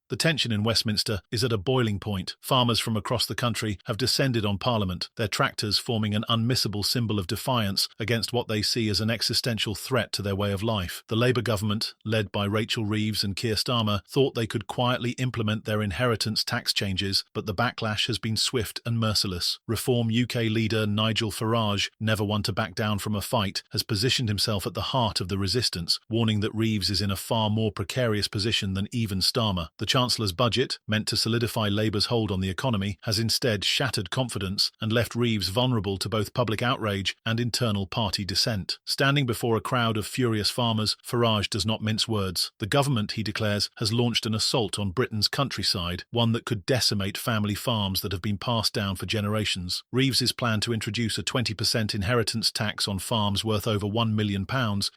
The tension in Westminster is at a boiling point. Farmers from across the country have descended on Parliament, their tractors forming an unmissable symbol of defiance against what they see as an existential threat to their way of life. The Labour government, led by Rachel Reeves and Keir Starmer, thought they could quietly implement their inheritance tax changes, but the backlash has been swift and merciless. Reform UK leader Nigel Farage, never one to back down from a fight, has positioned himself at the heart of the resistance, warning that Reeves is in a far more precarious position than even Starmer. The Chancellor's budget, meant to solidify Labour's hold on the economy, has instead shattered confidence and left Reeves vulnerable to both public outrage and internal party dissent. Standing before a crowd of furious farmers, Farage does not mince words. The government, he declares, has launched an assault on Britain's countryside, one that could decimate family farms that have been passed down for generations. Reeves's plan to introduce a 20% inheritance tax on farms worth over £1 million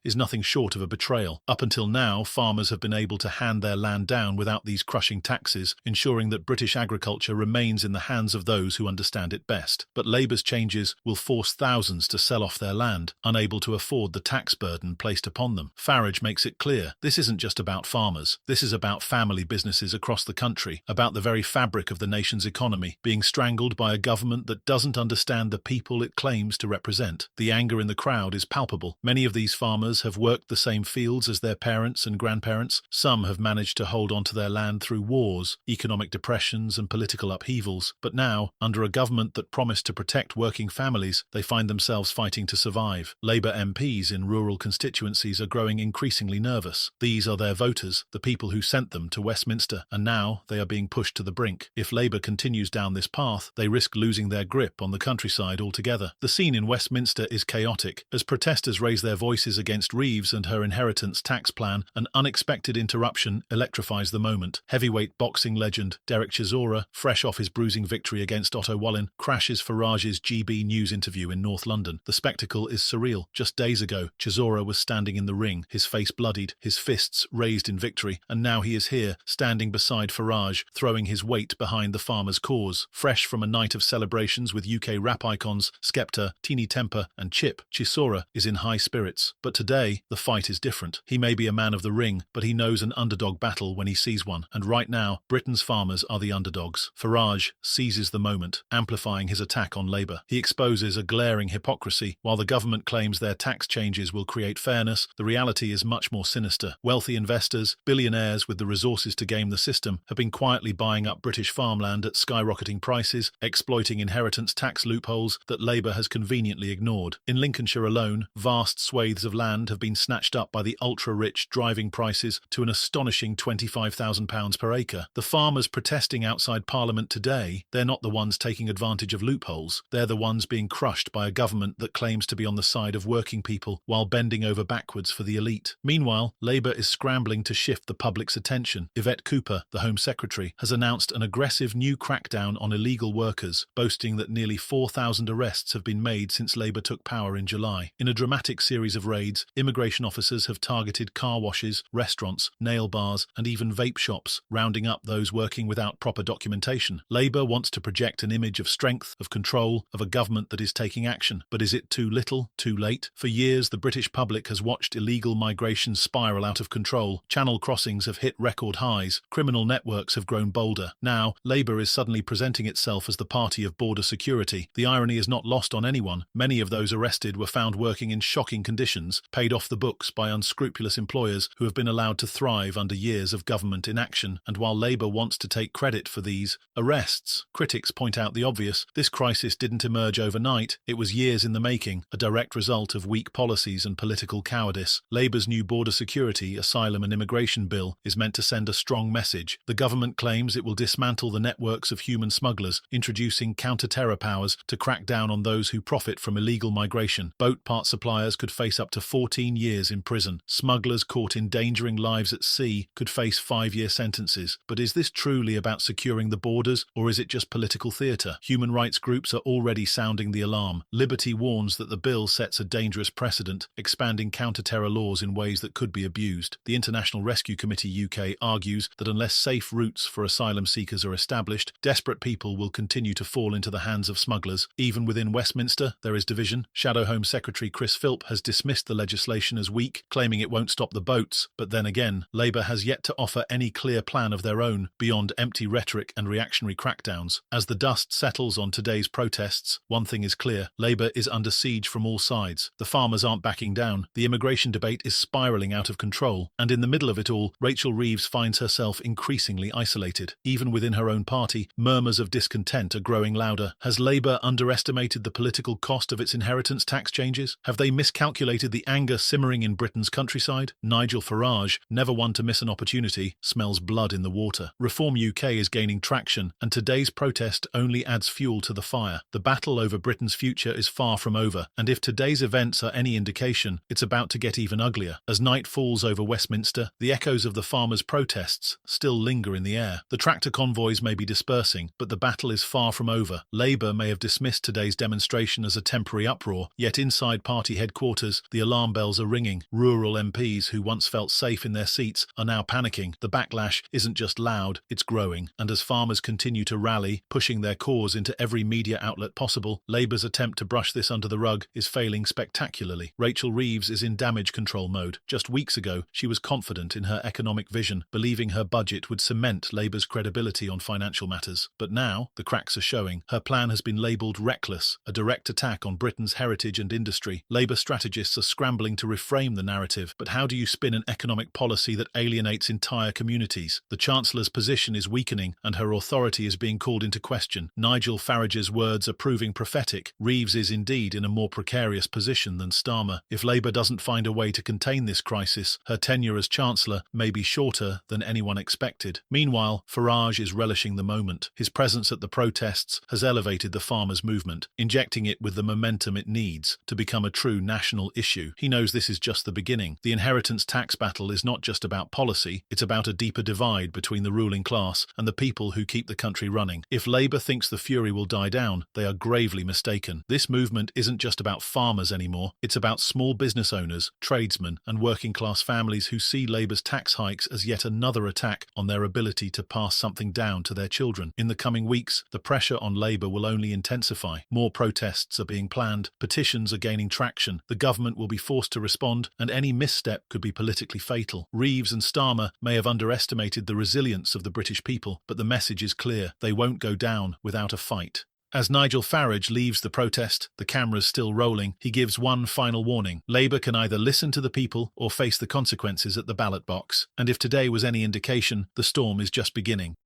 is nothing short of a betrayal. Up until now, farmers have been able to hand their land down without these crushing taxes, ensuring that British agriculture remains in the hands of those who understand it best. But Labour's changes will force thousands to sell off their land, unable to afford the tax burden placed upon them. Farage makes it clear, this isn't just about farmers. This is about family businesses across the country, about the very fabric of the nation's economy, being strangled by a government that doesn't understand the people it claims to represent. The anger in the crowd is palpable. Many of these farmers have worked the same fields as their parents and grandparents. Some have managed to hold on to their land through wars, economic depressions and political upheavals. But now, under a government that promised to protect working families, they find themselves fighting to survive. Labour MPs in rural constituencies are growing increasingly nervous. These are their voters, the people who sent them to Westminster, and now they are being pushed to the brink. If Labour continues down this path, they risk losing their grip on the countryside altogether. The scene in Westminster is chaotic. As protesters raise their voices against Reeves and her inheritance tax plan, an unexpected interruption electrifies the moment. Heavyweight boxing legend Derek Chisora, fresh off his bruising victory against Otto Wallin, crashes Farage's GB News interview in North London. The spectacle is surreal. Just days ago, Chisora was standing in the ring, his face bloodied, his fists raised in victory, and now he is here, standing beside Farage, throwing his weight behind the farmers' cause. Fresh from a night of celebrations with UK rap icons Skepta, Teeny Temper and Chip, Chisora is in high spirits. But today, the fight is different. He may be a man of the ring, but he knows an underdog battle when he sees one, and right now, Britain's farmers are the underdogs. Farage seizes the moment, amplifying his attack on Labour. He exposes a glaring hypocrisy. While the government claims their tax changes will create fairness, the reality is much more sinister. Wealthy investors, billionaires with the resources to game the system, have been quietly buying up British farmland at skyrocketing prices, exploiting inheritance tax loopholes that Labour has conveniently ignored. In Lincolnshire alone, vast swathes of land have been snatched up by the ultra-rich, driving prices to an astonishing £25,000 per acre. The farmers protesting outside Parliament today, they're not the ones taking advantage of loopholes. They're the ones being crushed by a government that claims to be on the side of working people while bending over backwards for the elite. Meanwhile, Labour is scrambling to shift the public's attention. Yvette Cooper, the Home Secretary, has announced an aggressive new crackdown on illegal workers, boasting that nearly 4,000 arrests have been made since Labour took power in July. In a dramatic series of raids, immigration officers have targeted car washes, restaurants, nail bars, and even vape shops, rounding up those working without proper documentation. Labour wants to project an image of strength, of control, of a government that is taking action. But is it too little, too late? For years, the British public has watched illegal migration spiral out of control. Channel crossings have hit record highs. Criminal networks have grown bolder. Now, Labour is suddenly presenting itself as the party of border security. The irony is not lost on anyone. Many of those arrested were found working in shocking conditions, paid off the books by unscrupulous employers who have been allowed to thrive under years of government inaction. And while Labour wants to take credit for these arrests, critics point out the obvious. This crisis didn't emerge overnight. It was years in the making, a direct result of weak policies and political cowardice. Labour's new border security, asylum and immigration bill is meant to send a strong message. The government claims it will dismantle the networks of human smugglers, introducing counter-terror powers to crack down on those who profit from illegal migration. Boat part suppliers could face up to 14 years in prison. Smugglers caught endangering lives at sea could face 5-year sentences. But is this truly about securing the borders, or is it just political theatre? Human rights groups are already sounding the alarm. Liberty warns that the bill sets a dangerous precedent, expanding counter-terror laws in ways that could be abused. The International Rescue Committee UK argues that unless safe routes for asylum seekers are established, desperate people will continue to fall into the hands of smugglers. Even within Westminster, there is division. Shadow Home Secretary Chris Philp has dismissed the legislation as weak, claiming it won't stop the boats. But then again, Labour has yet to offer any clear clear plan of their own, beyond empty rhetoric and reactionary crackdowns. As the dust settles on today's protests, one thing is clear: Labour is under siege from all sides. The farmers aren't backing down, the immigration debate is spiralling out of control, and in the middle of it all, Rachel Reeves finds herself increasingly isolated. Even within her own party, murmurs of discontent are growing louder. Has Labour underestimated the political cost of its inheritance tax changes? Have they miscalculated the anger simmering in Britain's countryside? Nigel Farage, never one to miss an opportunity, smells blood in the water. Reform UK is gaining traction, and today's protest only adds fuel to the fire. The battle over Britain's future is far from over, and if today's events are any indication, it's about to get even uglier. As night falls over Westminster, the echoes of the farmers' protests still linger in the air. The tractor convoys may be dispersing, but the battle is far from over. Labour may have dismissed today's demonstration as a temporary uproar, yet inside party headquarters, the alarm bells are ringing. Rural MPs who once felt safe in their seats are now panicking. The backlash isn't just loud, it's growing, and as farmers continue to rally, pushing their cause into every media outlet possible, Labour's attempt to brush this under the rug is failing spectacularly. Rachel Reeves is in damage control mode. Just weeks ago, she was confident in her economic vision, believing her budget would cement Labour's credibility on financial matters. But now, the cracks are showing. Her plan has been labelled reckless, a direct attack on Britain's heritage and industry. Labour strategists are scrambling to reframe the narrative. But how do you spin an economic policy that alienates entire communities? The Chancellor's position is weakening, and her authority is being called into question. Nigel Farage's words are proving prophetic. Reeves is indeed in a more precarious position than Starmer. If Labour doesn't find a way to contain this crisis, her tenure as Chancellor may be shorter than anyone expected. Meanwhile, Farage is relishing the moment. His presence at the protests has elevated the farmers' movement, injecting it with the momentum it needs to become a true national issue. He knows this is just the beginning. The inheritance tax battle is not just about policy, it's about a deeper divide between the ruling class and the people who keep the country running. If Labour thinks the fury will die down, they are gravely mistaken. This movement isn't just about farmers anymore, it's about small business owners, tradesmen, and working-class families who see Labour's tax hikes as yet another attack on their ability to pass something down to their children. In the coming weeks, the pressure on Labour will only intensify. More protests are being planned, petitions are gaining traction, the government will be forced to respond, and any misstep could be politically fatal. Reeves and Starmer may have underestimated the resilience of the British people, but the message is clear: they won't go down without a fight. As Nigel Farage leaves the protest, the cameras still rolling, he gives one final warning. Labour can either listen to the people or face the consequences at the ballot box. And if today was any indication, the storm is just beginning.